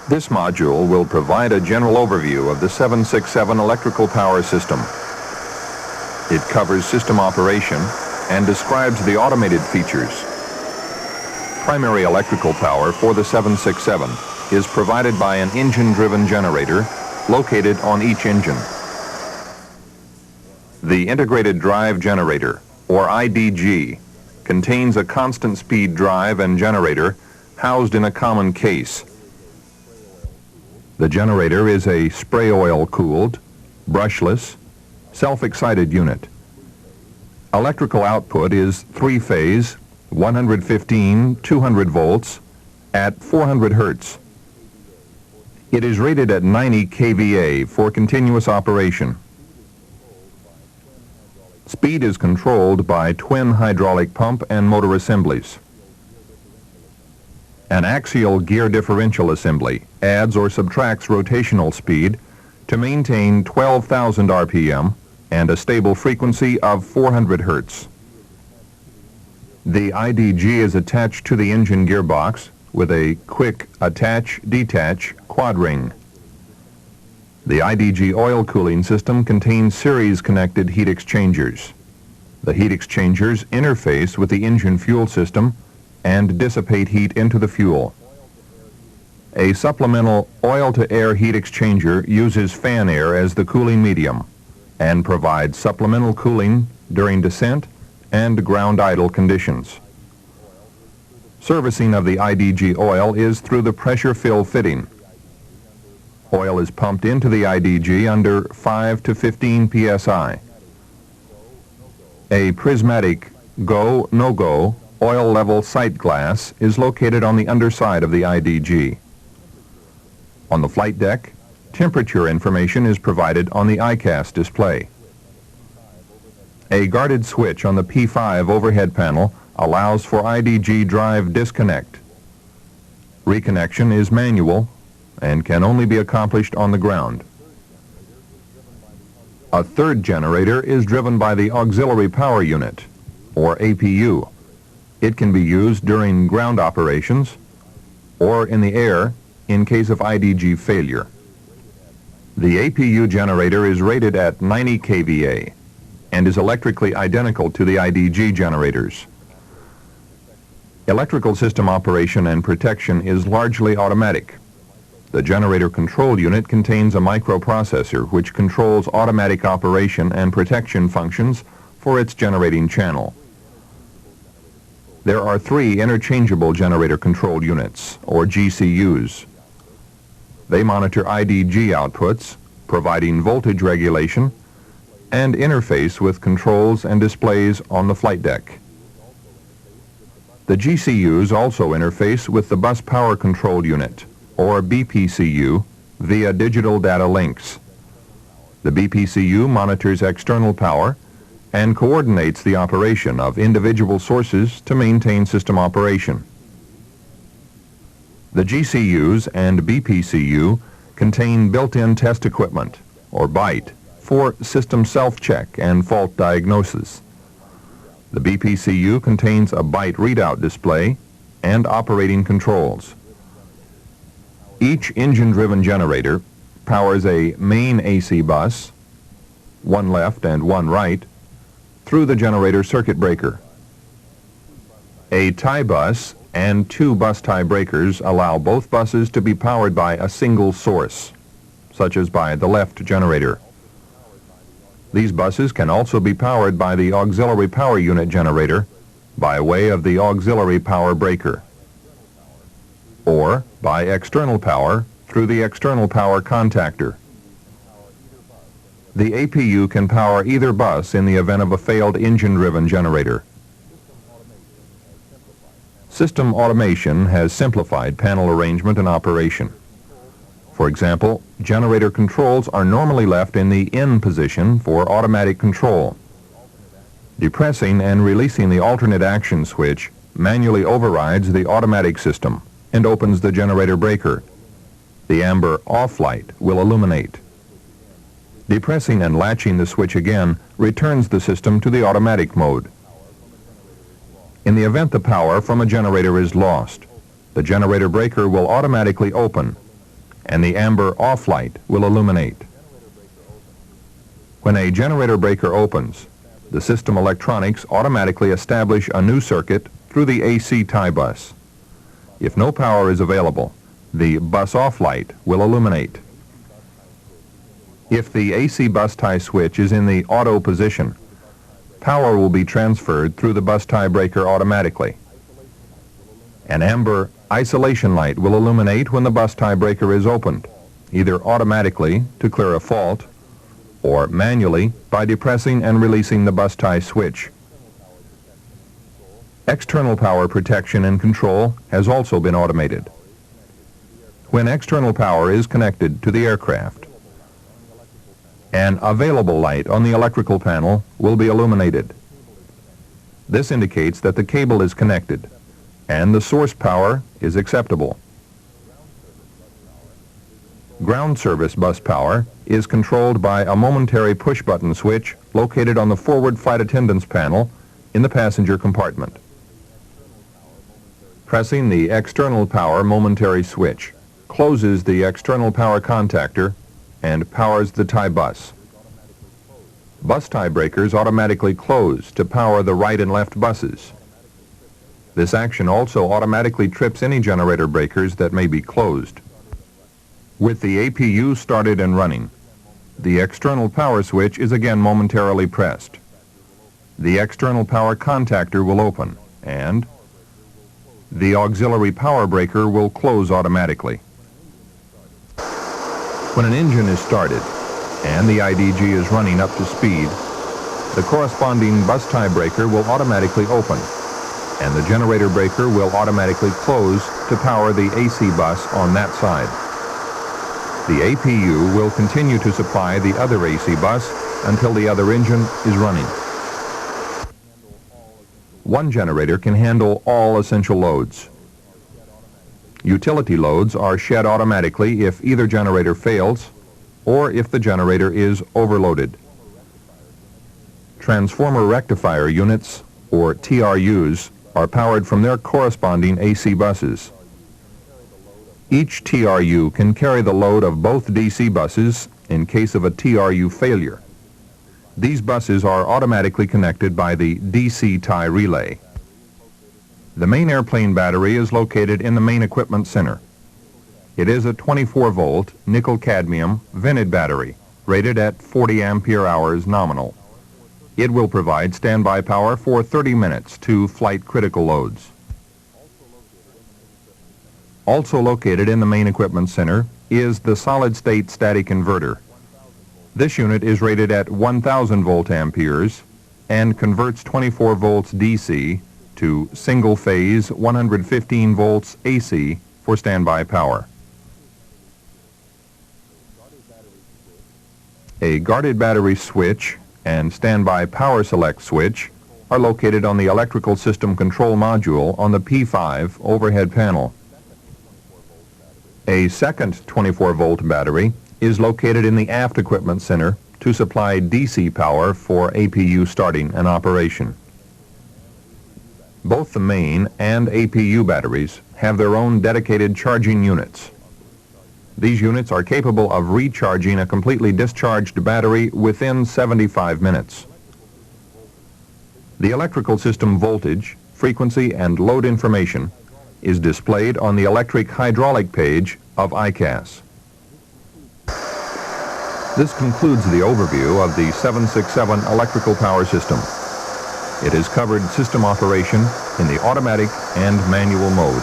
This module will provide a general overview of the 767 electrical power system. It covers system operation and describes the automated features. Primary electrical power for the 767 is provided by an engine-driven generator located on each engine. The integrated drive generator, or IDG, contains a constant speed drive and generator housed in a common case. The generator is a spray oil cooled, brushless, self-excited unit. Electrical output is three-phase, 115, 200 volts at 400 hertz. It is rated at 90 kVA for continuous operation. Speed is controlled by twin hydraulic pump and motor assemblies. An axial gear differential assembly adds or subtracts rotational speed to maintain 12,000 RPM and a stable frequency of 400 hertz. The IDG is attached to the engine gearbox with a quick attach-detach quad ring. The IDG oil cooling system contains series-connected heat exchangers. The heat exchangers interface with the engine fuel system and dissipate heat into the fuel. A supplemental oil-to-air heat exchanger uses fan air as the cooling medium and provides supplemental cooling during descent and ground idle conditions. Servicing of the IDG oil is through the pressure fill fitting. Oil is pumped into the IDG under 5 to 15 psi. A prismatic go, no-go oil level sight glass is located on the underside of the IDG. On the flight deck, temperature information is provided on the ICAS display. A guarded switch on the P5 overhead panel allows for IDG drive disconnect. Reconnection is manual and can only be accomplished on the ground. A third generator is driven by the auxiliary power unit, or APU. It can be used during ground operations or in the air in case of IDG failure. The APU generator is rated at 90 kVA and is electrically identical to the IDG generators. Electrical system operation and protection is largely automatic. The generator control unit contains a microprocessor which controls automatic operation and protection functions for its generating channel. There are 3 interchangeable generator control units, or GCUs. They monitor IDG outputs, providing voltage regulation, and interface with controls and displays on the flight deck. The GCUs also interface with the Bus Power Control Unit, or BPCU, via digital data links. The BPCU monitors external power and coordinates the operation of individual sources to maintain system operation. The GCUs and BPCU contain built-in test equipment, or BITE, for system self-check and fault diagnosis. The BPCU contains a BITE readout display and operating controls. Each engine-driven generator powers a main AC bus, one left and one right, through the generator circuit breaker. A tie bus and 2 bus tie breakers allow both buses to be powered by a single source, such as by the left generator. These buses can also be powered by the auxiliary power unit generator by way of the auxiliary power breaker, or by external power through the external power contactor. The APU can power either bus in the event of a failed engine-driven generator. System automation has simplified panel arrangement and operation. For example, generator controls are normally left in the in position for automatic control. Depressing and releasing the alternate action switch manually overrides the automatic system and opens the generator breaker. The amber off light will illuminate. Depressing and latching the switch again returns the system to the automatic mode. In the event the power from a generator is lost, the generator breaker will automatically open and the amber off light will illuminate. When a generator breaker opens, the system electronics automatically establish a new circuit through the AC tie bus. If no power is available, the bus off light will illuminate. If the AC bus tie switch is in the auto position, power will be transferred through the bus tie breaker automatically. An amber isolation light will illuminate when the bus tie breaker is opened, either automatically to clear a fault or manually by depressing and releasing the bus tie switch. External power protection and control has also been automated. When external power is connected to the aircraft, an available light on the electrical panel will be illuminated. This indicates that the cable is connected and the source power is acceptable. Ground service bus power is controlled by a momentary push-button switch located on the forward flight attendant's panel in the passenger compartment. Pressing the external power momentary switch closes the external power contactor and powers the tie bus. Bus tie breakers automatically close to power the right and left buses. This action also automatically trips any generator breakers that may be closed. With the APU started and running, the external power switch is again momentarily pressed. The external power contactor will open and the auxiliary power breaker will close automatically. When an engine is started and the IDG is running up to speed, the corresponding bus tie breaker will automatically open and the generator breaker will automatically close to power the AC bus on that side. The APU will continue to supply the other AC bus until the other engine is running. One generator can handle all essential loads. Utility loads are shed automatically if either generator fails or if the generator is overloaded. Transformer rectifier units, or TRUs, are powered from their corresponding AC buses. Each TRU can carry the load of both DC buses in case of a TRU failure. These buses are automatically connected by the DC tie relay. The main airplane battery is located in the main equipment center. It is a 24-volt nickel-cadmium vented battery rated at 40 ampere-hours nominal. It will provide standby power for 30 minutes to flight critical loads. Also located in the main equipment center is the solid-state static inverter. This unit is rated at 1,000 volt amperes and converts 24 volts DC to single-phase 115 volts AC for standby power. A guarded battery switch and standby power select switch are located on the electrical system control module on the P5 overhead panel. A second 24-volt battery is located in the aft equipment center to supply DC power for APU starting and operation. Both the main and APU batteries have their own dedicated charging units. These units are capable of recharging a completely discharged battery within 75 minutes. The electrical system voltage, frequency, and load information is displayed on the electric hydraulic page of ICAS. This concludes the overview of the 767 electrical power system. It has covered system operation in the automatic and manual mode.